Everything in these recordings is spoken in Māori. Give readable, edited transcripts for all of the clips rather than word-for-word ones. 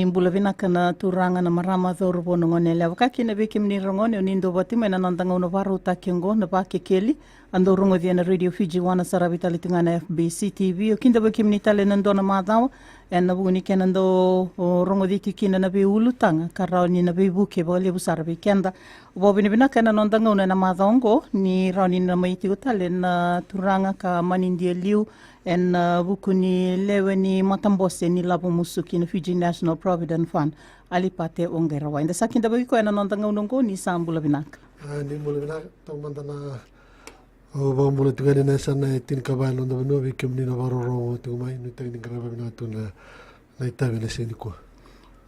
mbula vinaka na turanga na marama thoru pono ngone le Vakekeli na veke mni rongone unindo vatima na nandanga una varu takengo na Vakekeli ando rongo dia na Radio Fiji wana saravita litinga na FBC TV o kinda veke mni tale nandona madao na buni kenando rongo di tikina na beulu tanga karao ni na bebuke bole busara bekenda bobini vinaka na nandanga una na madongo ni rauni na maiti utale na turanga ka manindia liu en buku ni lewe ni matambose ni labu musuki na Fiji National Provident Fund alipate ongerawa. Inda sakinda bagi ko ena nondanga unongo ni sambula binaka. Ni mula binaka tamanda na bang mula tingani na sana tin kabayan nonda bano bikim ni na baroro tingumay ni tang ni karaba binatu na itabi na sini ko.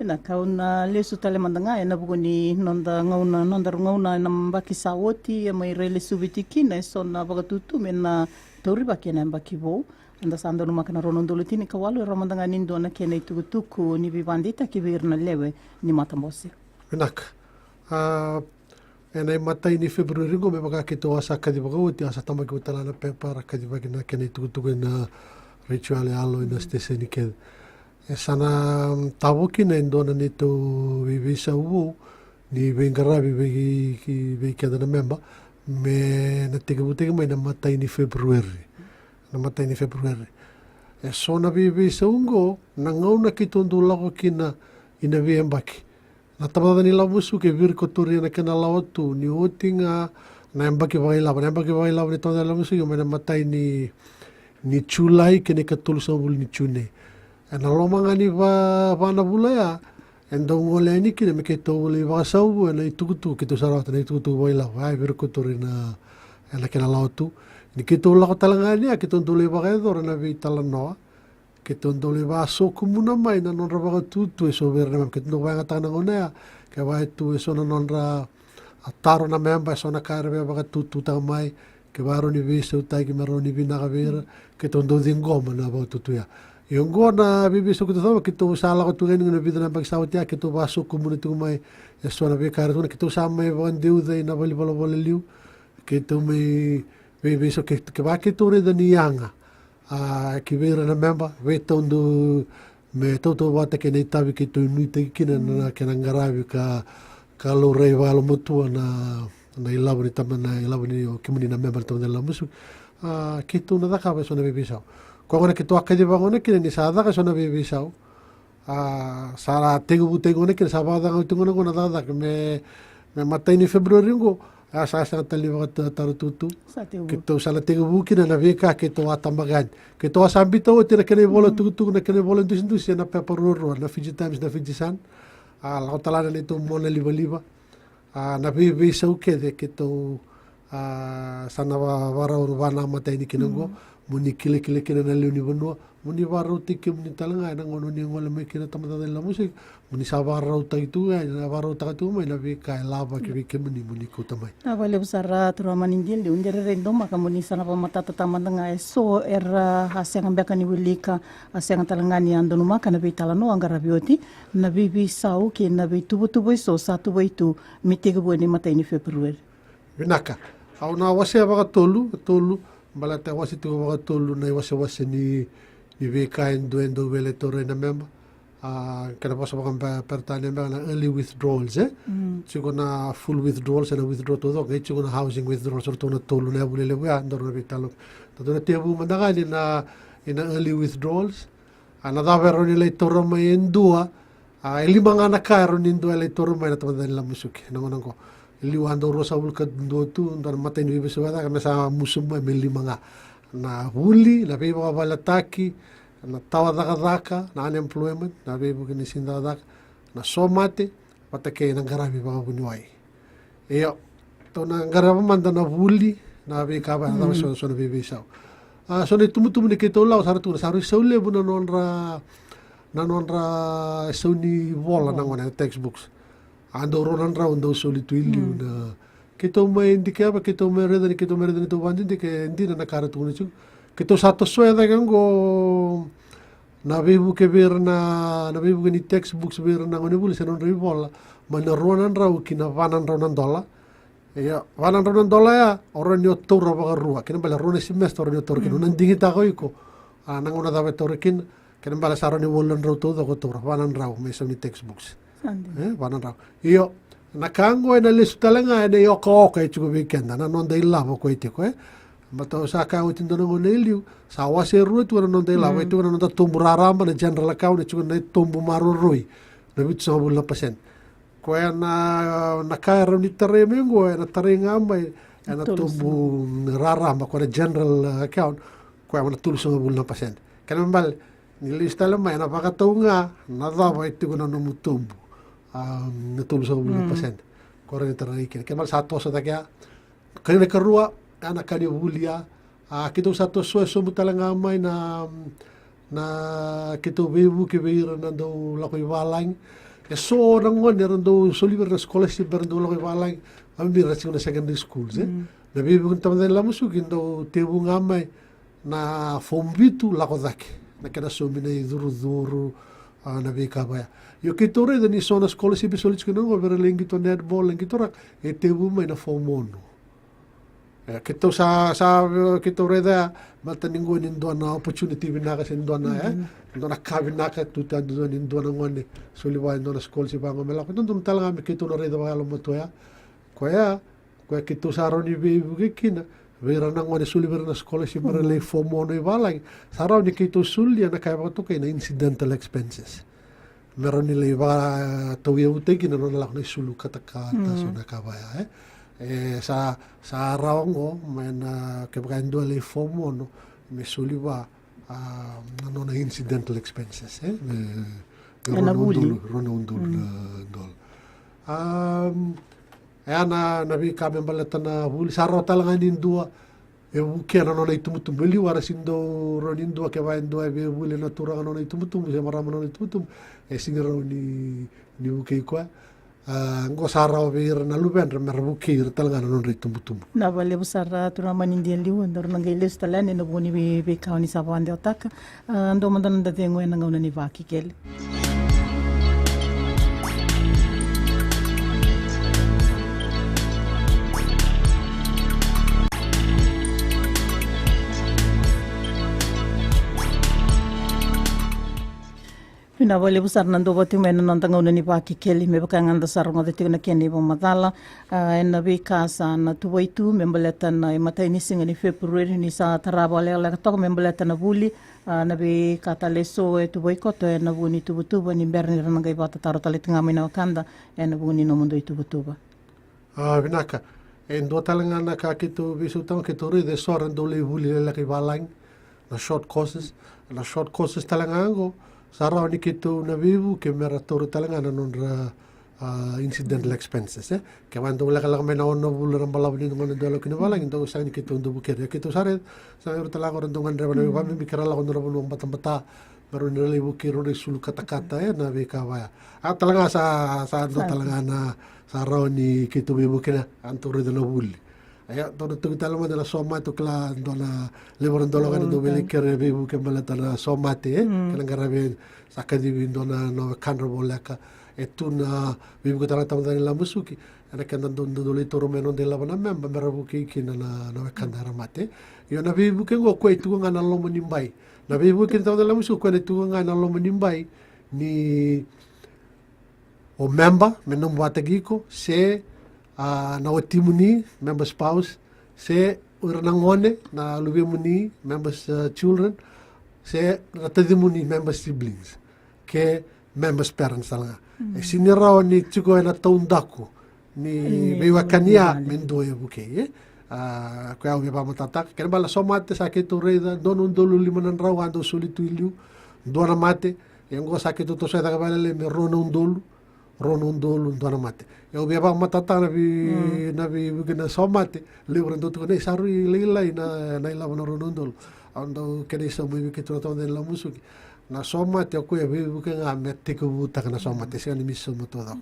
Binaka una lesu tale mandanga ena buku ni nonda ngauna na mbaki sawoti ya mai rele subitiki na sona bagatutu mena tori baki na mbaki bo. Anda sando numa kana rono ndolo tini kawalu ramandanga nindo na kena itukutuku ni vivandita kibirna lewe ni matambose. Binaka. Ena matai ni Februari ngo me baka kito asa kadi baka uti asa tamaki utala na pepara kadi baki na kena itukutuku na rituale alo ina steseni ked. Sana tawoki na indona nito vivisa uo ni vengarabi vegi keda na memba me na tigabutega mai na matai ni Februari. Na matai ni Februari. So na bibi sa ungo, nangauna ki tondo lako kina ina viembaki. Na tamada ni lamusu ke virko turi na kena lawatu ni otinga na embaki wailawa. Na embaki wailawa ni tondo lamusu yung na matai ni chulai kene katulu sa buli ni chune. Na lomanga ni vana bulaya, endo ngole ni kina me keto uli wakasau na itukutu kito sarawata na itukutu wailawa. Ai virko turi na kena lawatu. Ni kito lako talangania, kito ndole wakador na vi talanoa, kito ndole wasoku muna mai na nonra wakatutu e soberna mem, kito ndole wangatanga ngonea, kaya waitu e sona nonra ataro na memba e sona kairebe wakatutu tanga mai, ke waro ni vise utai ki maro ni vinaka vera, kito ndole dingoma na wakatutu ya. Yung go na bibiso kito thawa, kito usala ko tungeni na vida na pagsawat ya, kito wasoku muna tunga mai, e sona vi kairatu na kito sama e wakandiuday na wali liu, kito may Baby so ke wake tore da nianga ki vera na memba we tondo me toto wata ke nei tavi ke tu nui te kina na ke ngaravi ka lo rei walo motua na ilabu ni tama na ilabu ni o kimuni na memba tondo la musu ke tu na daka so na baby so ko ngona ke to akade wangona ke ni sa daka so na baby so sara tengu ne ke sa ba daka tengu na daka me matai ni Februari ngo asa tali wakata tarututu kito sala tengu buki na veka kito atamagan kito asambito tira kene bola tutu na kene bola dus na peparoro na Fiji Times na Fiji Sun la talana nito mona liba na bibi sauke de kito sana wara urbana mata ini kinongo muni kile kina na leuni bonua muni wara tiki muni talanga na ngono ni ngola me kina tamata de la musik muni sabara uta itu na wara uta tu mai na veka lava ki muni kota mai na vale usara tro manindil de undere rendo maka muni sana pamata tatamanga so era hasenga beka ni wilika hasenga talangani andonu maka na vitalano angara bioti na bibi sau ke na tubu so satu itu mitego ni mata ini Februari binaka au na wase baka tolu balata wasi tu baka tolu na wase ni veka endo vele tore na memba kana posa baka pertanya na early withdrawals chiko na full withdrawals na withdraw todo ke chiko na housing withdrawals so na tolu na bulele wa ndor na vitalo todo na tebu mandagani na ina early withdrawals ana davero ni le toro mai endua limang anak karo ni ndua le toro mai na tamadani la musuki nangonang ko liwando rosa ulka dotu ndar matay ni bibiso wala kami sa musuma may limanga na huli na bibo ka balataki na tawa daka na unemployment na bibo kini sindadak na somate patake nang garabi baka bunuay iyo to nang garabi man na huli na bika ba na so na bibisaw so ni tumutumu ni kito law saratu saru saule bu na nonra soni wala nang textbooks ando ronan raw ando solituilio na kito mai indike apa kito mai reda ni to bandi ke ndi na nakara tu nichu kito sato sweda gango na bibu ke berna na bibu ni textbooks berna ngone buli senon ribola mana ronan raw kina vanan ronan dola ya vanan ronan dola ya oran yo tora baga rua kina bala rone semester yo tor kina nandingi ta ko iko nangona da vetor kin Kena bala saro ni wolan raw todo ko tora wanan raw may sa ni textbooks. Sande. Wanan raw. Iyo nakango na listu talanga na yo ko okay chugo weekend na non dai lavo ko ite ko mato sa ka utin dono neliu sa wase ru tu non dai lavo itu non tumbu raramba na general account chugo na tumbu maru rui na bit so bulla pasen ko na kaira ni tare mengo na tare ngamai na tumbu raramba ko na general account ko na tul so bulla pasen kan mbal ni lista lama na pakatunga na dava itu ko na mutumbu natul sa 1%. Korang teraikin. Kemal satu sa takya. Kaya nakarua anak kani hulia. Kita satu sueso mutalang amay na kita bebu kibira na do lakoy walang. So rangon do soliver na scholarship do lakoy walang. Ami rasing na secondary schools Na bebu kun taman la musukin do tebu ngamay na form bitu lakodak. Na kada sumi na duru na bikabaya. Yo kitore ni sona scholarship solich kuno over lengi to netball lengi to rak tebu mai na fomono. Kito sa kitore da mataningo nin do na opportunity binaka sin do na do na kabinaka tuta do nin do na ngone soliwa do na scholarship ang mela ko dun talaga mi kito na reda wala mo to ya. Koya kito sa ron ni bebu kina vera na ngone soliwa na scholarship para le fomono iwalang saraw ni kito sulia na kaya to kay na incidental expenses. Meron nila iba tawiya utay kinano na lang na isulu katakata so nakabaya sa araw ngo may na kapag lay form mo no may suli ba ano na incidental expenses ronong dul dol ayan na nabi kami balatan na huli sa araw talaga nindua bukian ano na itumutumuli wara sindo ronin dua kaya dua huli na turang ano na itumutum sa marama ano na itumutum singiraw ni bukay ko ngo saraw bir na luben mer bukir talaga non ritum butum na vale busara tu raman indian liu ndor nang iles talan no boni be kauni sabande otak ando mandan da tengo en ngona ni Vakekeli. Pina vale busar nando boti mena nantanga una ni Vakekeli me bakanga da sarunga de tina keni bo matala na be kasa na tuwaitu membaleta na matai ni singa ni February ni sa taraba le la to membaleta na buli na be kata leso tu boikoto na buni tubutuba ni berni nanga ibata taro tali tinga mina wakanda na buni no mundo tubutuba binaka endo talanga na ka kitu bisutang kitu ri de soran do le buli le ki balang na short courses talanga ngo Saraw ni kito na vivu ke meratoro talaga na nonra incidental expenses ke mando wala kala may naon no bulo ng balaw ni ngone dolo kinawalang ndo sa ni kito ndo bukir kito sare sa ero talaga ron dongan reba na mi bikara ko no bulo bata baru nilai bukir ro sulu kata-kata na be kawaya talaga sa do talaga na saraw ni kito vivu kina antoro de no buli aya todo tu talama de la soma to kla do na lebaron dolo kan do beli kere bebu ke balata na soma te kan garabe sakadi do na no kanro bolaka etuna bebu tala tam da la musuki ana kan do le toro menon de la bana memba merabu ke kina na no kandara mate yo na bebu ke go ko itu ngana lo menimbai na bebu ke tam da la musuki ko itu ngana lo menimbai ni o memba menom watagiko se na otimuni member spouse se uranangone na lubimuni members children se ratadimuni member siblings ke members parents talaga siniraw ni chiko na taundaku ni bewakania mendo ya buke kaya ubi pa matatak kaya bala somate sakit ureda donun dolu limanan raw ando sulitu iliu dona mate yang go sakit to sa kabala le ronon dolu dona mate eu bia ba matata na bi gina somate livro ndo to nei saru leilai na ila no ronondol ando kene so mu ke to de la musuki na somate ko e bi ke nga mette ko buta na somate se ni miso mo todo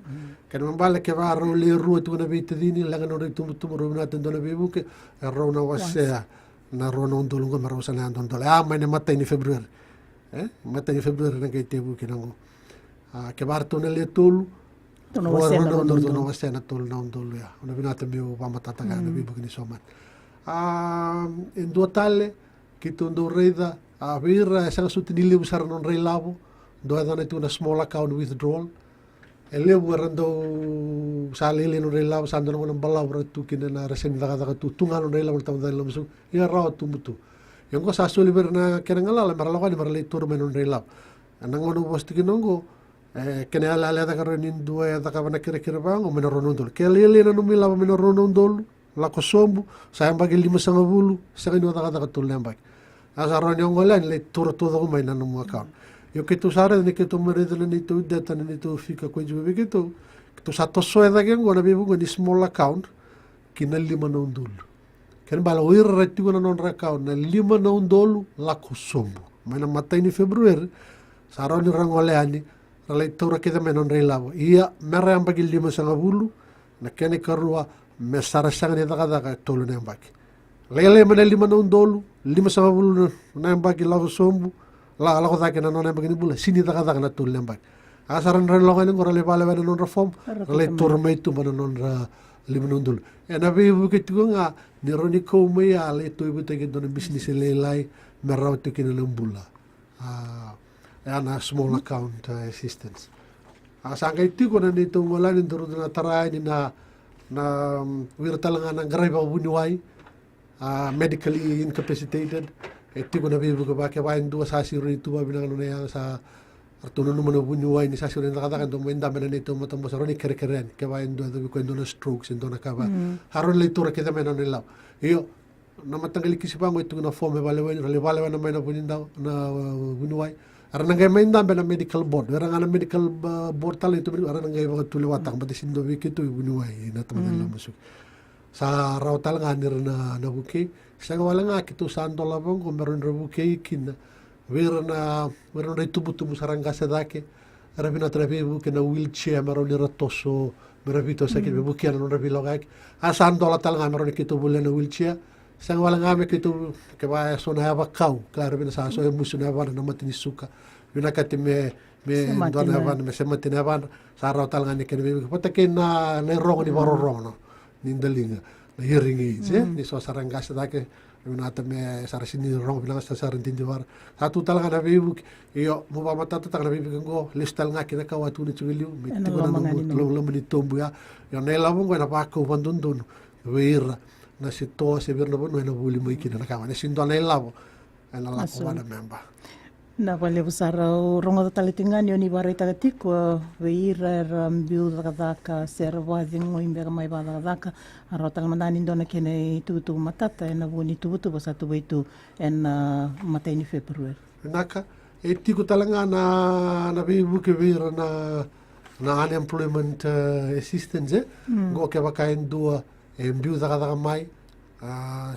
ke non vale ke va ro le ru to na bi te dini la no ri tum ro na tendo na bi bu ke ro na wasea na ronondol ngo maro sa na ndol ma ne matta ni february matta ni february na ke te bu ke nango ke barto ne le tulu no wase na tol na ondolo ya una binata bio pamatataga na bibo ni somat in totale kito ndo reda Vira sanga suti niliu sara non rei lavo, do edana tu na small account withdrawal. Ele rando sa lele non rei lavo sa ando non balau ratu kina na resen daga tu tunga non rei lavo tamu dai lamu su. Ia raw tu mutu. Yang ko sa suli berna kena ngala maralakan maralei tur non rei lavo. Anang manu posti kinongo kena ala daga ronin dua daga bana kira-kira bango menoronondol. Kelele na numila menoronondol la kosombu sa bagi 5 sa kinu daga tul lembak. Asa ron yung wala le tur todo ko may nanong account. Yo kitu sare ni kitu meredo ni tu data ni tu fika ko juwe kitu. Kitu sa toso eda gen gona bibu ni small account kina 5 dolo. Ken bala wir retti gona non account na 5 dolo la kosombu. May na matay ni February sa ron ni rangole ani rale tura kita menon relavo. Iya mere ang bagi 5 na kene karua me sarasang ni daga tolo na baki. Lele mana 5 dolo 5 na bagi la kosombu. La ko ta kena non bagi ni bula sini daga na tolo na baki. Asaran ren longan ngora le bala non reform rale tura me tu mana non ra 5 dolo. Na be buket nga ni roni ko me ya le to ibu te don business le lai meraw te kina bula. Na small account assistance. Sangka itu ko na nito wala ni duro na taray ni na wirtalangan ng garay ba bunuway medically incapacitated. Itu ko na bibu ko ba kaya dua sasiro itu ba binang na yang sa artuno naman bunuway ni sasiro na katakan do mo indam na nito matamo sa roni kere-keren kaya dua do ko na strokes ndo na kaba. Haron leitura kita menon nila. Iyo na matanggal kisipango itu na form evaluation na may na bunindaw na bunuway. Aran ngay may indam na medical board. Aran nga na medical board tala ito aran ngay mga tuliwatak pati sindo wiki ito bunuway na tama nila masuk. Sa raw talaga nir na buke. Sa wala nga kito sa ando labong kung meron na buke ikin. Meron na itubutubo sa rangasa dake. Arabi na trabi buke na wheelchair meron ni ratoso. Meron ito sa kito buke na nung rabi logak. Sa ando la talaga meron kito bule na wheelchair. Sang walang ame kito kaya so na haba kau klaro bina sa so musu na haba na matini suka bina kati me don haba me semati na haba sa raw talanga ni kene pata ken na rong ni barorong no nindalinga na hearing aids ni so saranga sa dake bina ta me sarasini rong bina sa sarintindi war satu talanga na bibu iyo mo ba matata ta na bibu ko listal nga kina kawatu ni chugiliu me tigo na lo ni tombu ya yo nela mo na pa ko vandundun weira na si to se ver no no buli mo ikina na kama na sindo na lavo na la ko na member na vale usar rongo talitingan yo ni bare tagatiko veira biu daga servading o imbega mai bada daga arota mandani ndona kene tutu matata na boni tutu basa tu baitu en matai ni February naka etiko talanga na bibu ke vir na unemployment assistance go ke bakain dua biu daga mai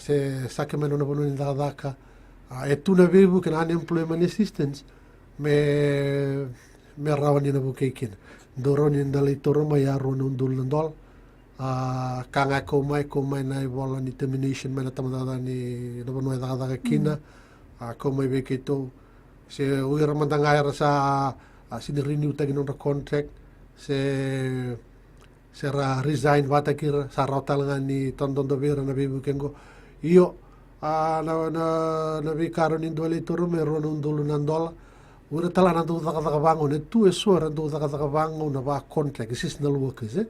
se sakemeno na bono daga tu na bibu kan unemployment assistance me rawani na bukekin doroni ndalai toro mai aro no ndol kanga ko mai na bola ni termination mana tamada ni no bono daga kina ko mai beketo se uira mandanga era sa sini renew tagi no contract se resign vatakir sa rotal nga ni tondon do vera na bibu kengo iyo na vi karo ni dole toro meron un dolo nandola ura tala na do daga bango ne tu eso ran do daga bango na va contract seasonal workers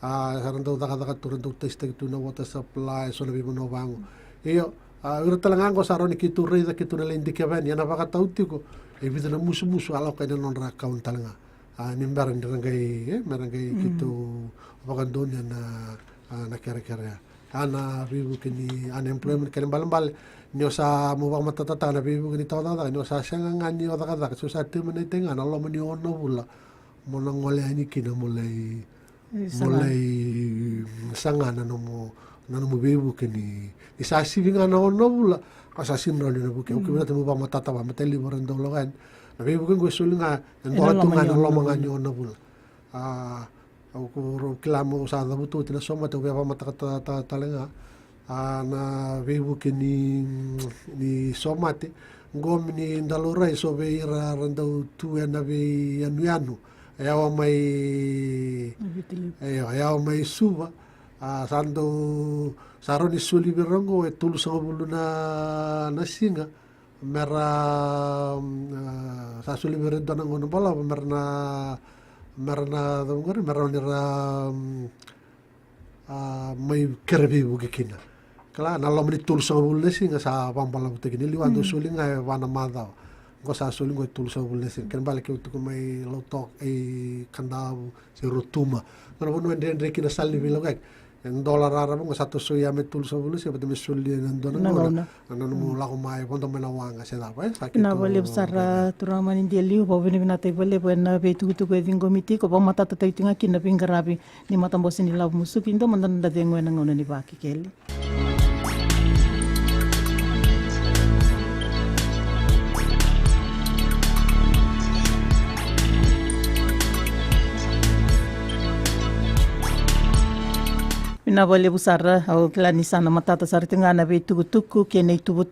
ran do daga toro do test tu na water supply so na bibu no bango iyo ura tala nga ngo saro ni kitu reida kitu na lendi keven ya na va tautiko e vida na musu ala ka non ra account talanga ni merangai kitu bagandon na kere-kere ana bibu kini unemployment kene balambal ni sa mo ba matata na bibu kini tawda ni sa sanga ngani o daga so sa temene tenga na lo mani ono bula mo na ngole ani kina mulai sanga na mo bibu kini isa sivinga na ono bula asa sinro ni na buke o kibra mo ba matata ba mateli borando logan na bibu kini gue sulinga ndo tunga na lo mangani ono bula aku kilamo sa dabutu tina soma te beba matakata talenga na vebu kini ni somate ngom ni ndalora so veira rando tu na ve anu ayawa mai suba sando saroni suli birongo e tulu sa bulu na singa mera sa suli mere dona ngono bola merna dongore merna nira mai kerebi bugikina kala na lo meni tul sa bulesi nga sa pampala butekini liwando suli nga wana mada ko sa suli ngo tul sa bulesi ken balik utu mai lotok kandabu si rutuma ngano no ende kina salni bilogak en dollar arabo nga satu suya me tul sa bulesi pati me suli nan dona ngona ano mo la ko mai pondo me na wanga se da na vale sara turama ni dia liu bo bini na te vale bo na be tu ko dingo miti ko ba mata ta tinga kina pingarabi ni mata bosi ni labu musu pindo mandan da dengo na ngona ni Vakekeli. Ina vale busara au klani sana matata sar tingana be tuku ke nei tubu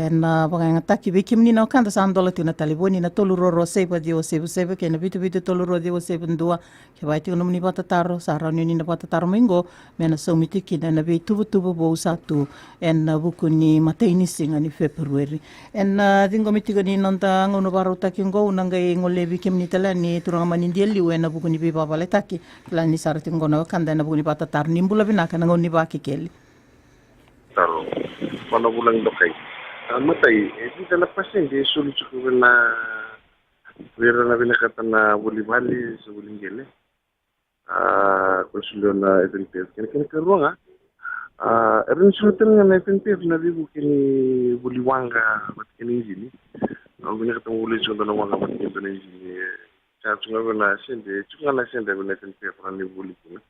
na banga taki be kimni na kanda sandola tina taliboni na tolu roro seba dio seba ke na bitu tolu roro dio seba ndua ke vai tina muni patataro sara ni na patataro mingo mena somiti kina na be tubu bo satu na buku ni mataini singa ni February na dingo mitiga ni nonta ngono baru taki ngo nanga ngole be kimni tala ni turanga manindia liwe na buku ni be babale taki klani sar tingo na kanda na buku ni patataro nimbula bina kana ngoni Vakekeli. Taro, mana bulan dokai. Matai, di dalam pasien dia sulit cukup na wira na bina kata na bali sebulan gele. Konsulio na FNPF. Kini keruang erin sultan na FNPF na bibu kini buli wanga bat kini jini. Bina kata buli sultan na wanga bat kini jini. Saya cuma bina sende, cuma na sende bina FNPF na ni buli kini.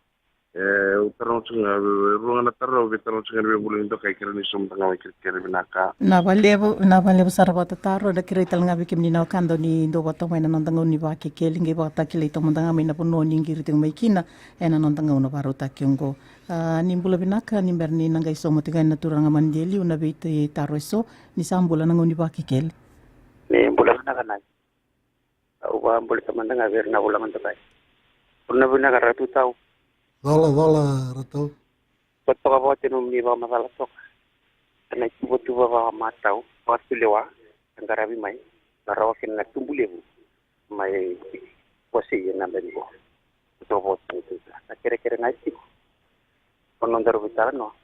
Utarong tunga ruang na taro betarong tunga be bulu into kai kirani som tanga kiri binaka na valeu sarabata taro da kiraital nga bikim ni na kando ni do bata mai na nontango ni Vakekeli nge bata kile to mondanga mai na pono ni ngiri ting mai kina na nontango na baru takyongo ni mbula binaka ni berni nanga iso motiga na turanga mandeli una bite taro iso ni sambula nanga ni Vakekeli ni mbula binaka na uwa mbula tamandanga verna bula mantakai purna binaka ratu tau Dola ratau. Betul apa jenum ni bawa masalah sok. Karena itu betul bawa matau, pasti lewa. Angkara bi mai, narawakin nak tumbuh lewu. Mai posisi yang nampak ni. Betul apa itu. Kira-kira ngaji. Penonton bicara no.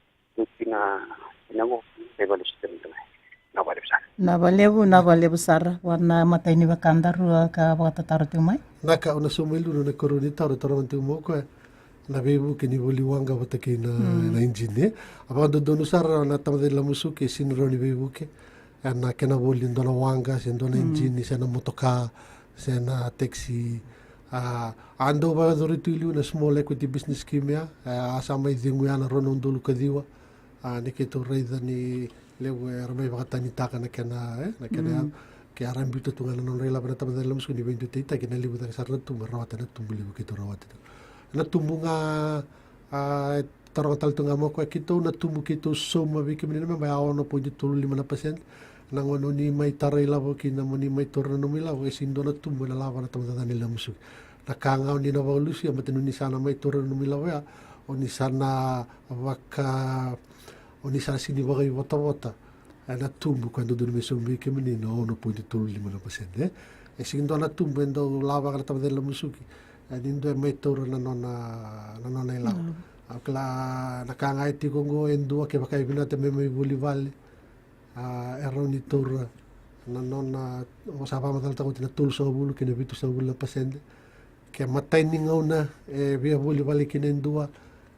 Tina inago level sistem tu. Na vale besar warna mata ini bakandar ka bata taruh tu mai. Naka una sumilu na koroni taruh tu mo ko. Na bebu kini boli wanga bataki na engine apa do sar na tamade la musuke sinroni bebu ke na kena boli ndona wanga sen dona engine sen motoka sen taxi ando ba doritilu na small equity business scheme ya asama idingu yana rono ndulu kadiwa ni keto reida ni lewe ramai bakatani taka na kena ke arambito tungana non rela bana tamade la musuke ni 20 tita kena libu ta saratu marawata na tumbuli keto rawata na tumbu nga tarong taltunga mo ko kito na tumbu kito soma biki minina may awan na po di 5% nang ano ni may taray labo kina mo ni may torna numila o sindo na tumbu na laban na tamata nila musuk nakangaw ni na walusi matino ni sana may torna numila ya o ni sana waka o ni sana sinibagay wata na tumbu kando doon may sumbi biki minina o no po di 5% sindo na tumbu endo laban na tamata nila musuki nindo may toro na nona ilaw. Akla nakangai ti kongo endua ke bakai binate may bulivali. Ero ni toro na nona o sapa matal ta ko tinatul sa bulu kinabitu sa bulu pasende. Ke matay ni ngaw na via bulivali kinendua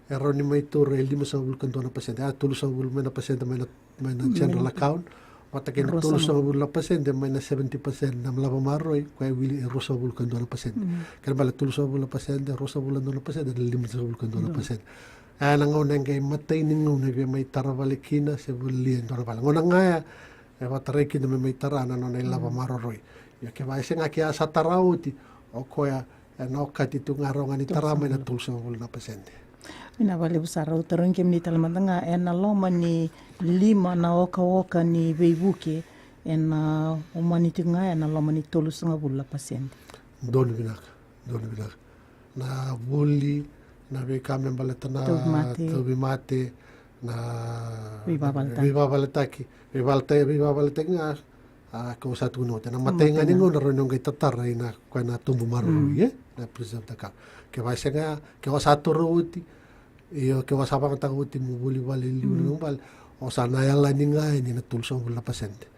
ero ni may toro el lima sa bulu kanto na pasende. Tulo sa bulu may na pasende may na general account. Matakin tulus sa bulu pasende may na 70% na malaba maroy kaya wili rosa bulu kanto na pasende. Kaya bala tulus sa bulu pasende rosa bulu kanto na pasende lima sa bulu kanto na pasende. Nangaw na ngay matay ni ngaw na may tarabalikina sa bulian to na bala. Ngunang nga mataray kina may tarana no na ilaba maroy. Ya kaya ba nga kaya sa tarawti o kaya naokat ito nga raw nga ni taramay na tulus sa bulu na pasende. Ina vale busara utarong kim ni talmandanga na loma ni lima na oka ni beibuke na umani tinga na loma ni tulus nga bula pasende. Doni binaka. Na buli na kami baleta na tubi mate na viva baletaki nga ko sa tuno te na matenga ni ngona ro ngai tatara ina ko na tumbu maru na preserve the cow ke vai senga ke wa sato ro uti io ke wa sapa ta uti mu buli wale liu no bal o sa na yala ni ngai ni na tulso bulla pasente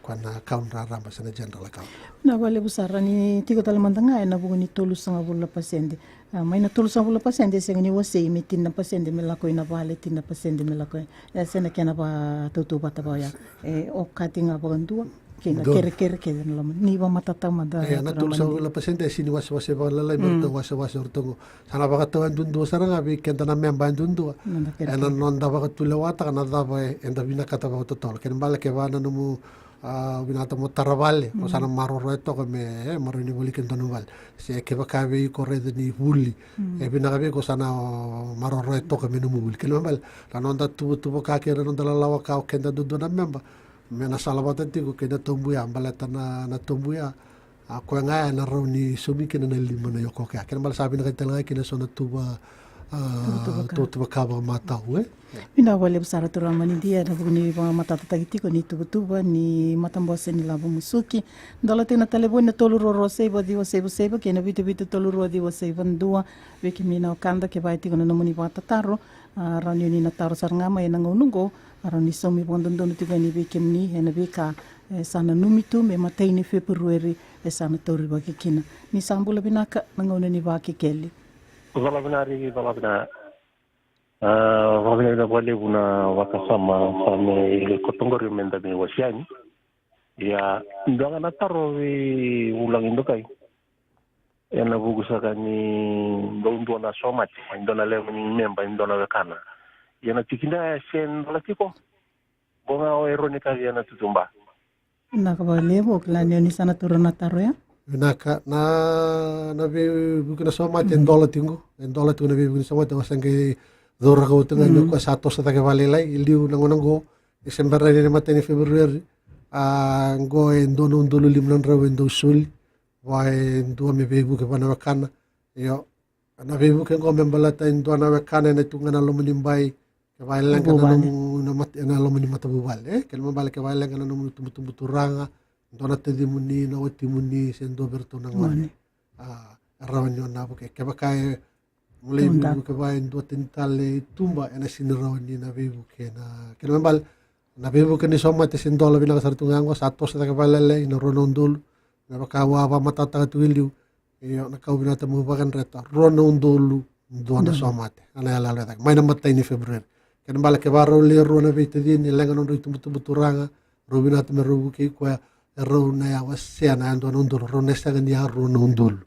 ko na kaun ra ramba sana general account na wale busara ni tiko tala mandanga na bugu ni tolu sanga bulla pasende mai na tolu sanga bulla pasende senga ni wase metin na pasende melako ina vale tin na pasende melako ya sena kena ba tutu bata ba ya o katinga bagandua kena kere no ni ba matata manda ya na tolu sanga bulla pasende sini wase ba lalai merto wase ortongo sana ba katawan dundu saranga bi kenta na memba dundu ena nonda ba katule wata kana da ba enda bina kata ba totol ken bala ke bana no binata mo taravale o sana maroro eto ko me maroni boli ken tonuval se ke ba kabe ko rede ni bulli e bina kabe ko sana maroro eto ko me no mul ken bal la nonda tu ka ke nonda la lawa ka ken da do na memba me na sala batati ko ke da tombuya balata na tombuya ko nga na roni sumi ken na lima na yoko ka ken bal sabi na ketela ken so na tuba tuba ka ba mata Ina wale busara turamani dia na buguni ba matata tagitiko ni tubutuba ni matambose ni labo musuki ndola tena talebo na tolu roro sebo diwa sebo ke na bitu tolu roro diwa sebo ndua weki mina okanda ke vai tiko na nomuni ba tataro rani ni na taro sarngama ena ngonungo arani somi bondondo ni tiga ni weki ni ena beka sana numitu me matai ni February sana tori ba kikina ni sambula binaka ngona ni Vakekeli Valabina Vavina wale una wakasama same kotongori menda me wasiani ya ndanga nataro ulang indokai ena bugusaka ni ndo na somati ndona le memba ndona wekana yana tikinda sen latiko bonga o eronika yana tutumba na ka lebo klani ni sana turuna taro ya Naka na be bukina somati ndola tingo ndola tu na be bukina somati wasange dora ko tanga no ko sato sa taga valelai iliu nangonango Desember ni mateni February ngo ndono ndolo limnan rawe ndo sul wa ndo me bebu ke bana wakana yo na bebu ke ngo membalata ndo na wakana na tunga na lomo nimbai ke vailang kana no mat na lomo ni matabubal ke lomo bal ke vailang kana no mutu turanga ndo na tedi muni na oti muni sendo berto nangone rawanyo na buke ke bakai mulai buku ke bain dua tentale tumba ena sinirawan ni na bebu ke na kena membal na bebu ke ni soma te sendola bilang sartungango satu sa ke balele ina ronondul na bakawa ba matata tuiliu iyo na kau binata mubakan reta ronondulu dua na soma te ana ala ala tak mai na matai ni Februari kena membal ke baro le ro na bete din lenga no itu beturanga robinata me robu ke kwa ro na ya wasiana ando nondul ro nesta ni ronondul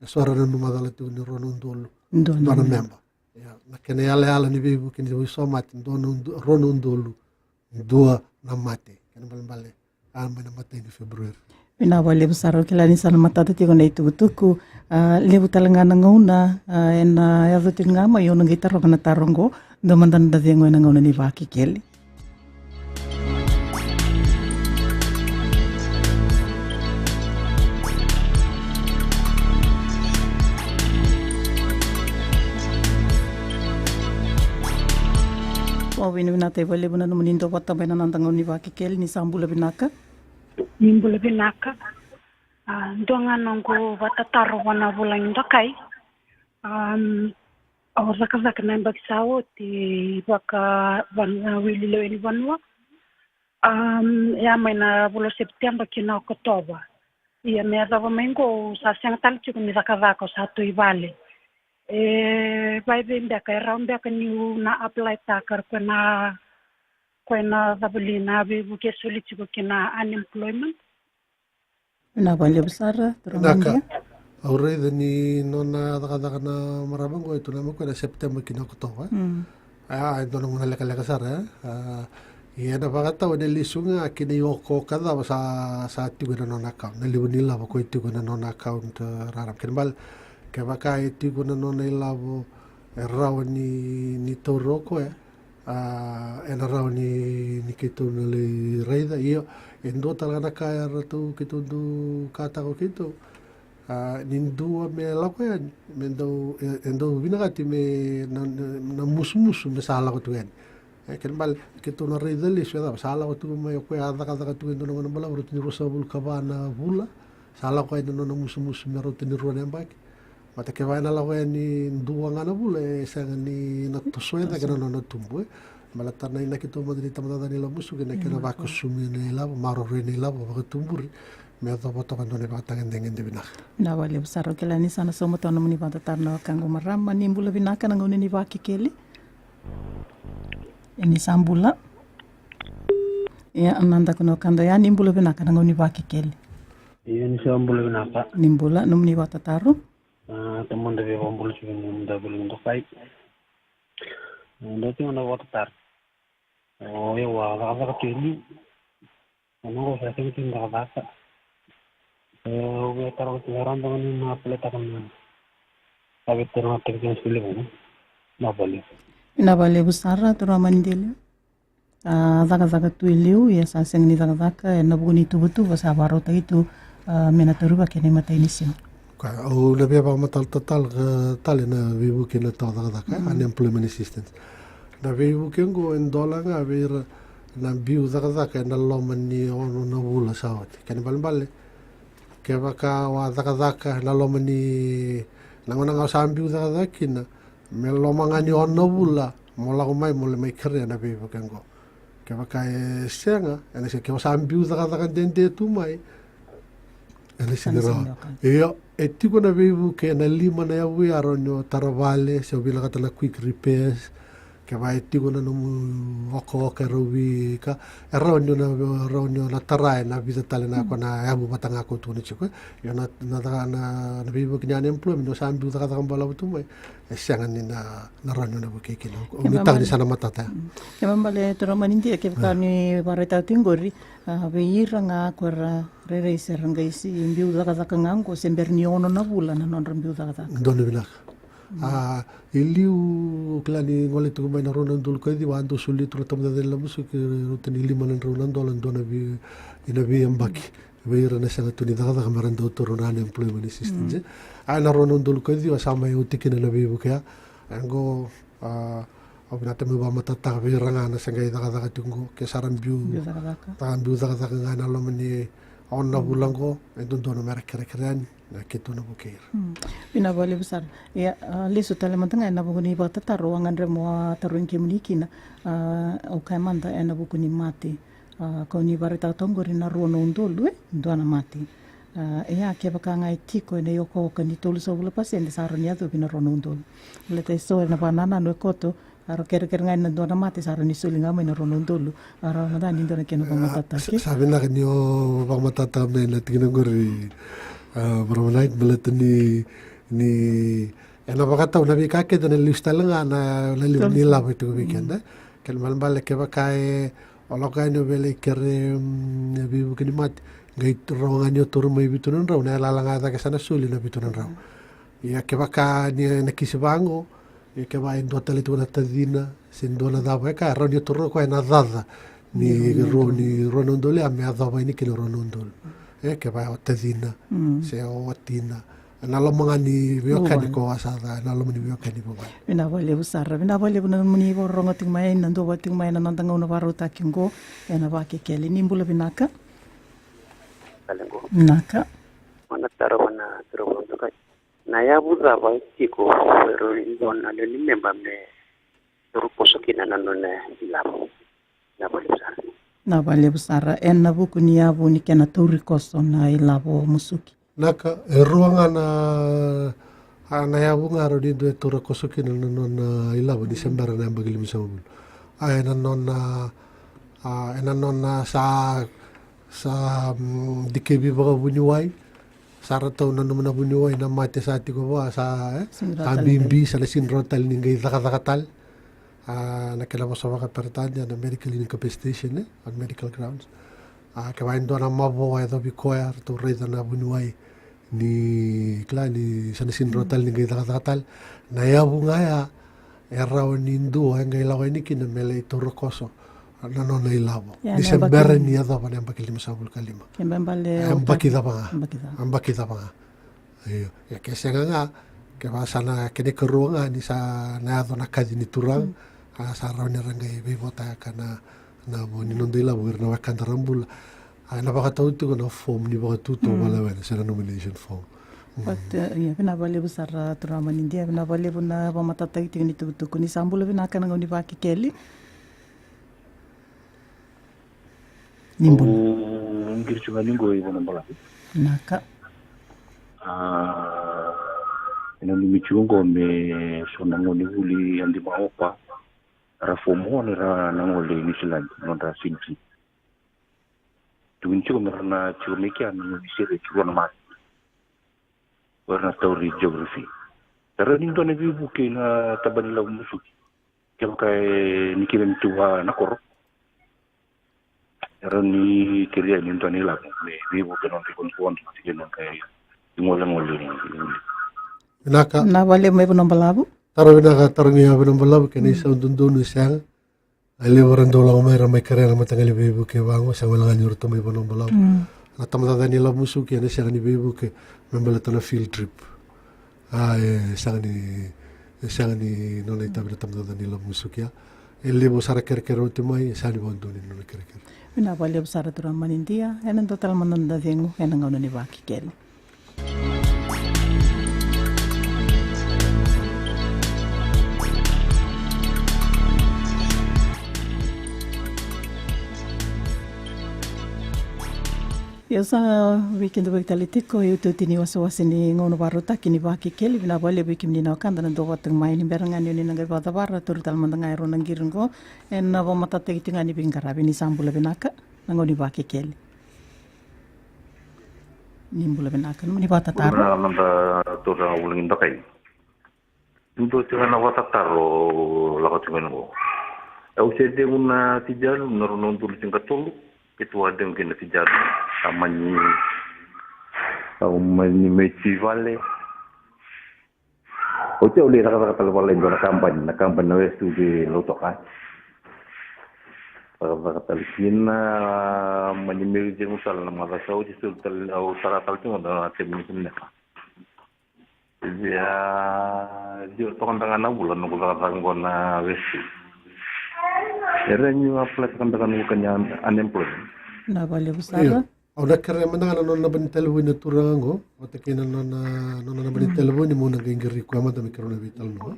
suara na numadala tu ni ronondul Dona memba. Ya, na kene ala ni bibu kini so mati rono ndolu dua na mate. Kene bale ama na mate ni Februari. Ina wale busaro kila ni sana matata tiko na itutuku lebu talangana ngauna ena ya vutin ngama yo nang gitar kana tarongo do mandan da dengo na ngauna ni Vakekeli. Wini binata wale buna numulindo wata bena nandang ni Vakekeli ni sambula binaka nimbula binaka ndonga nongo watataro wana bulang ndokai awazaka na mbakisao ti baka wana wililo ni wanwa ya maina bulo September kina Oktoba ya meza wamengo sa sengtal chiku ni zakavako sa to ibale vai vende ka raumbe ka ni na apply ta kar kwena zabulina be buke solichi ko kina unemployment na bale busara Naka already ni nona daga na marabango itu nama ko na September kina Oktoba ito na muna leka sara iya na bagata wala lisunga kini yoko kada sa tigo na non account na liwinila ko tigo na non account raram kinbal ke baka tigo na non ilabo raw ni toroko ena raw ni kito na le reida iyo endo talaga kaya ratu kito du kata ko kito nindu me lako yan endo binagati me na musmusu me sala ko tuen ken bal ke to na redeli so sala tu mai ko ada tu ndo na bala ro tini rosa bul kabana bula sala ko ino na musu mero tini ro nembak mata ke vai na la ni dua ngana bula sanga ni na to so da ke no na tumbu bala tarna ina ke to modri tamada ni la musu ke na ke na ba ko sumi ni la maro re ni la ba tumburi me to boto kan ne ba tangen dengan de bina na wale busaro ke la ni sana somo to no muni ba tarna kango marama ni mbula binaka na ngone ni Vakekeli ini sambula ya ananda kuno kando ya ni mbula binaka na ngone Vakekeli ini sambula binaka ni mbula no muni ba tataru teman dari bambul juga ni dah boleh untuk baik ndo tu na wat tar oh ya wa ga ka ni ano ko sa tin da ba ka we tar ko ran da ni na pleta kan sabe ter na ter kan sule na bale busara to ramandele zaga tu iliu ya sa seng ni zaga na buni tu betu sa baro ta itu mena teruba kene mata inisio o le bia ba matal total tal na vivu ke na ta da ka unemployment assistance na vivu ke ngo en dola nga ver na biu da ka na lomani ono na bula saot ken bal ke va ka wa da ka na lomani na ngona nga sambiu da kina me lomanga ni ono bula mola ko mai mai kre na vivu ke ngo ke va ka senga ene se ke sambiu da ka dente tu mai ene se io e tipo na vivu ke na lima na yawe aronyo taravale se obila kata na quick repairs ke vai tipo na no oko ke rovi ka aronyo na tarai na vida tale na kona abu batanga ko tu ni chiko yo na vivu ke nyane employment no sambi uta kata kambala tu mai e sangan ni na aronyo na buke kino ni tang ni sana matata ke mambale to romanindi ke ka ni bareta tingori veira nga kwara rere seranga isi mbiu zaka ngango semberni ono na bula na non mbiu zaka dono binak iliu klani ngole tu mai na ronan dul ko di wanto suli tru tam da della musu ke ruteni lima na ronan dolan dona bi ina bi ambaki veira na sanga tu ni daga kamaran do to ronan employment assistance na ronan dul ko di wasama yu tikina na bi buka ango obinata mi ba matata veira ngana sanga daga tungo ke saran biu ta biu daga ngana lo meni onna bulango endon dono mera kere na kitu na bukir ina bale besar ya lesu tale mantanga na buguni ba tata ruangan remo tarun kimniki na o kai manda na buguni mati ko ni barita tongori na ruono ndolu ndona mati ya ke baka ngai tiko ne yoko ko ni tolu so bula pasende saroni atu bina ruono ndolu lete so na banana no koto aro kere ngai na ndona mati saroni sulinga mo na ruono ndolu aro na ni ndona keno ba matata ki sabi na kanyo ba matata me na tingna gori Bermanait belet ni ena bakata una bika ke dan lista lenga na ni la itu weekend kel mal bal ke bakai olokai no bele kere bi bukini mat ngai rongan yo tur mai bitun raw na la langa ta ke sana suli na bitun raw ya ke baka ni na kisibango ya ke ba indo tele tu na tadina sindona da ba ka ron yo tur ko na dada ni ronondole a me adaba ni ke ronondole ke ba tadina se o tina na lo mangani vio kani ko asada na lo mani vio kani bo ina vale busara ina vale buna muni bo rongo ting mai na ndo ting mai na nandanga una varuta kingo ena Vakekeli nimbula binaka kalengo naka mana taro mana tro to kai na ya buza ba tiko ro ndona le ni memba me ro poso kina na none ilamo na vale busara ena buku ni abu ni kena turi koso na ilabo musuki naka ruanga na ya bunga ro di due tura kosuki na non ilabo di sembara na bagili misabul ay na non sa dikebi baga bunyuai sarato na naman bunyuai na mate sa tiko ba sa bimbi sa lesin rotal ningai zakatatal naquela vossa vaga pertanya na medical incapacity on medical grounds que vai ndona mavo e do bikoer to reda na bunuai ni klani sanesin rotal ni gida gatal na ya bunga ya era onindu ngai lawa ni kin mele to rokoso na no nei lavo ni sember ni ada pa namba kelima sabul kalima kembale ambaki da ba ya que senga que va sana que de ruanga ni sa na do na kadi ni turang sarau ni rangai vivota kana na mo ni non dela wir na wakanda rambula na baka tautu na form ni baka tuto wala wala sa nomination form. But pina vale busara turama nindia pina vale buna pamatata iti ni tuku ni sambula pina kana ngoni Vakekeli. Nimbul. Ngir chunga ningo ibo nambala. Naka. Ina ni michungo me sonango ni huli andi maopa. Rafomo ni ra nangole ni silan nonda sinki. Tuwin chugo merana chugo mekia ni bisere chugo na mat. Warna teori geografi. Pero ning dona bibu ke na tabanila musu. Kaya kay nikirim tuwa nakoro. Pero ni kiriya ning dona ila bibu ke non rikon kuwan sige non kay ngole. Naka. Na vale mo nambalabu. Taro naka taro ni abu nambalabu kani sa undundunu siang. Ali waran dolang mai ramai kare ramai tangali bibu ke wango sa wala ngani urto mai nambalabu. Na tamata nila musu ke na siang ni bibu ke membala tana field trip. Siang ni nona ita bina tamata nila musu ke. Ili bo sara kere ultimai siang ni bonduni nona kere. Pina vale busara turama nindia enan total mananda dengu enan ngona ni Vakekeli. Ia sa weekend bagitalitiko eu tini wasa ni ngono baruta kini Vakekeli bina bale bikim ni nakanda na dowa teng mai ni berangan ni nangai bata bara tur tal mandangai ro nangirngo en na mata te tingani bingara bini sambula binaka ngoni Vakekeli nimbula binaka ni bata taro na nanda tora ulangin dakai ndo tira na wata taro lakatungo au sede una tijalu naruno dulu tingkatulu itu ada mungkin tijalu amani au mani metivale ote uli raka wala ndo na kampanye na westu di lotoka raka talkina mani meje musal na mala sau jisul tal au saratal tu na tebni sunna ya dio tokantangan na bulan ko na westu Erenyu apply kandakan kanya unemployment. Na bale busara. Au nakere mandanga nona bani telefoni turango, watakina nona bani telefoni mo nangingiri kwa mata mikro na vital no.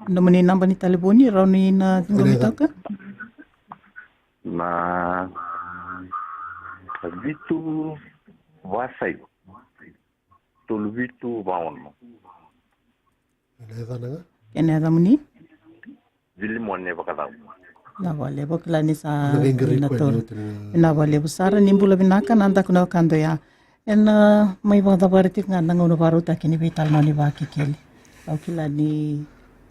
No mani namba ni telefoni rauni na ngomitoka. Na vitu wasai. Tul vitu baon. Ene ada muni? Vili monne bakataw. Na vale bokla ni sa nator. Na vale busara nimbula binaka nanda kuna kando ya. En may bada bariti nga nangono baruta kini vital no ni Vakekeli. Au kila ni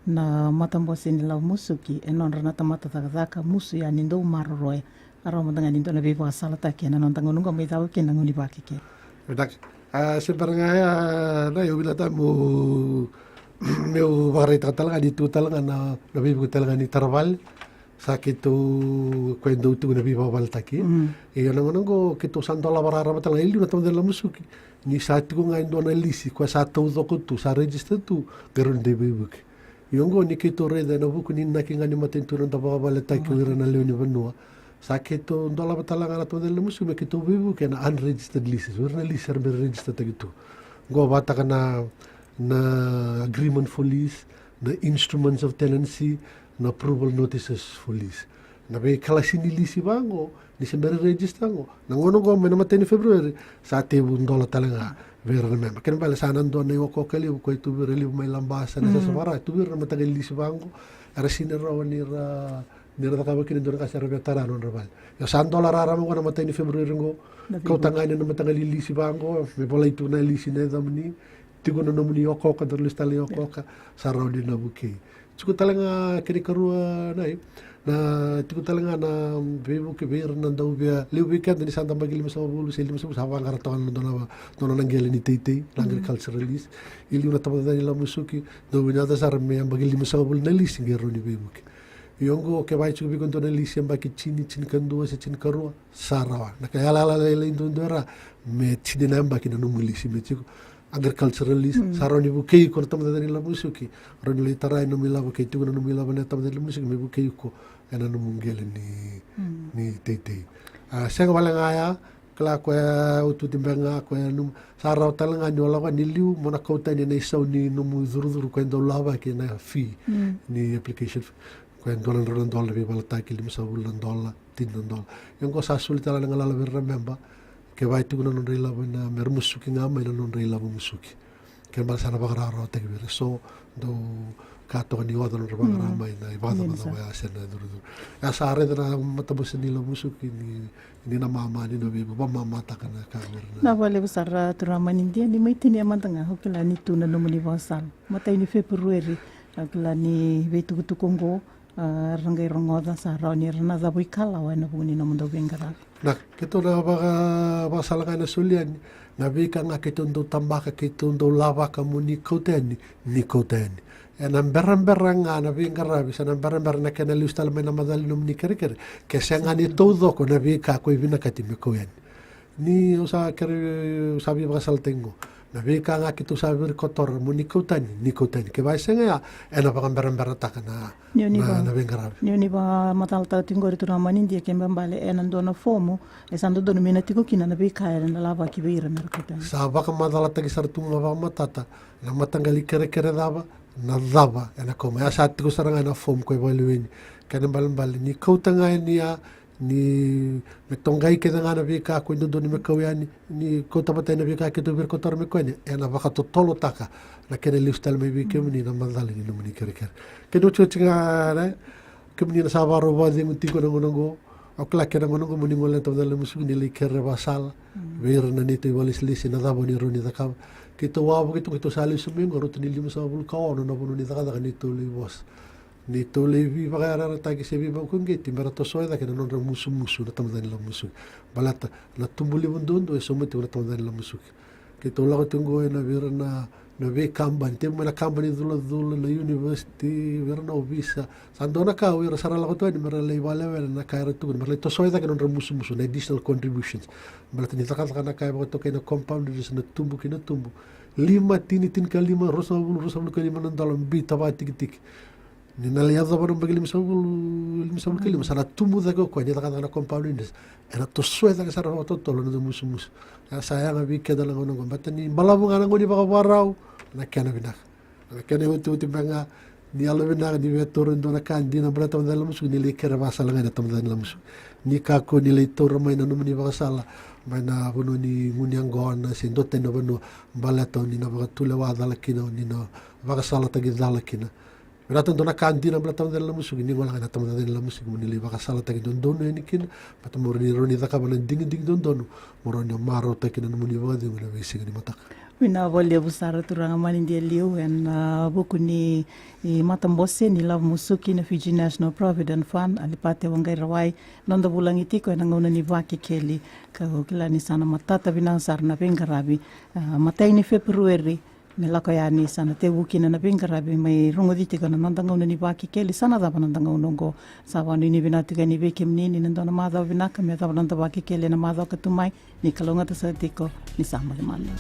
na matambosi ni la musuki enon ranata mata takaka musu ya nindo marroe. Aro mandanga nindo na viva salata kena non tangonunga may tao kena ngoni Vakekeli. Bedak. Sebenarnya na yo bila tamu meu barita talaga dito talaga na nabibu talaga ni Tarval sa kito kwendo tu na biba baltaki e yo nango kito santo la barara matala ili na tamde la musuki ni sa tu nga ndo na lisi kwa sa to tu sa register tu garon de bibu yo ngo ni kito reda na buku ni nakinga ni matentu na baba baltaki wira na leo ni banua sa kito ndo la talaga na tamde la musuki me kito bibu ke na unregistered leases wira na lease be register tagitu ngo bata kana na agreement for lease, na instruments of tenancy, na approval notices for lease. Na be kalasi ni lease bango, ni sembari register ngo. Na ngono go mena mateni February sa tebu $1 talaga vera na mema. Ken bala sanan do na yoko kali ko itu be relief mai lambasa na sa sabara itu be na matagal lease bango. Ara sinero ni ra ka kin do ka sa rebetara no rabal. Ya $100 ara mo na mateni February ngo. Ko tangani na matagal lease bango, be bola itu na lease na damni. Tigo na nomuni okoka dorlis tali okoka sarodi na buki. Tigo talanga kini karua nai na tigo talanga na bebu ke ber na dau bia liu weekend ni santa magili masa bulu seli masa sawa ngaratawan dona nangele ni tei agriculturalist ili una tamada ni la musuki do binyata sarme magili masa bulu na lisi ngero ni bebu ke. Yongo ke bai chubi kon dona lisi ambaki chini kandua se chini karua sarawa. Na kaya la indondora me chini na ambaki na nomulisi me tigo agriculturalist sa roni bu kei ko tamda dani la musuki roni le tarai no milava kei tu no milava ne tamda la musuki me bu kei ko ena no mungele ni tei senga wala ngaya kala ko utu timbenga ko num sa ra talanga ni wala ni liu mona ko tani nei sau ni no mu zuru ko ndo lava ke na fee ni application ko $1 be bala taki lim sa bulan $1 $10 yung ko sa sulit ala ngala be remember ke vai tu no rila na mer musuki ngama ina no rila musuki ke bal sana bagara ro te be so do kato ni wada no bagara mai na ibada na wa sena duru ya sa re na matabus ni la musuki ni na mama ni no be ba mama ta kana ka na vale besar turama ni dia ni mai tini amantanga hokela ni tu na no muni wasal matai ni February akla ni vetu tu Kongo rangai rongoda sa roni rana da buikala wa na buni no mundo bengara na kito na ba salanga na sulian na vika nga kito ndo tambaka kito ndo lava ka muni koteni ni koteni en amberang na bengara bisa amberang na kana lustal me na madal num ni kerker ke senga ni todo ko na vika ko ibina katime ko yan ni usa kere sabi ba saltengo na vika nga kito sabi kotor muni koteni ke vai senga en amberang ta kana na bengara ni ba matal ta tingori tu ramani dia ke mbale en dona fomo e sando dona minati ko kina na vika na lava ki beira na koteni sa ba ka madala ta gisar tu ma matata na matangali kere dava na dava ena koma ya sa tiku saranga na fom ko evaluini kana balambal ni kautanga ni metongai ke danga na vika ko ndo ni mekawani ni kota pata na vika ke to ver kotor me koine ena baka to tolo taka na kene lifestyle me vike ni na mandali ni muni kere ke do chotinga na ke ni na sabaro ba de mutiko na ngongo akla ke na ngongo muni ngole to dale musu ni le kere basal ver na ni to walis lisi na dabo ni roni da ke to wa ke to sali sumingo ro ni limu sa bul ka no na bunu ni da ni to li was ni to le vi bagara ta ke se vi ba kun geti mara to soida ke non musu na tamdan la musu balata na tumbuli bundondo e somete na tamdan la musu ke to la tungo na vir na ve kamban te na kamban dula na university vir na visa sandona ka wir sara la to ni mara le wala na ka ra tu mara to soida ke non musu na additional contributions balata ni taka na ka ba to ke na compound na tumbu ke na tumbu lima tin ka lima rosa ka lima nan dalam bi taba tik ni na le yadha baro mbagili misabul kelima sana tumbu da ko ni taka na compound indes era to soida ke sara to tolo no musu ya saya ngabi ke dalang ngono batani balabu ngana ngoni baka warau na kana binak na kana utu banga ni alo binak ni vetor ndo na kan dina brata dalam musu ni le kera basal ngana tam dalam musu ni ka ko ni le tor mai na ni baka sala mai na bono ni ngunyang gona sindo tendo bono balato ni na baka tule wa dala kino ni no baka sala tagi dala kina Berarti dona kantina belakang dalam musik ini malah ada teman dalam musik menilai bakal salah tadi don ini kin, patut moroni roni tak kapan ding don moroni maro tak kena muni wadi mana besi ni matak. Wina boleh besar tu orang aman dia liu en buku ni matam bosse ni lav musuki na Fiji National Provident Fund alipate wangai rawai nonda bulang iti ko nang una ni Vakekeli ka kila ni sana matata binang sar na pengarabi matai ni February me lako ya ni sana te wukina na pengarabi mai rongo diti ko nanda una ni Vakekeli sana da nanda unongo sawa ni binati ka ni vekem ni nanda na madha binaka me da nanda Vakekeli na madha ka tumai ni kalonga ta sa tiko ni sama le manda.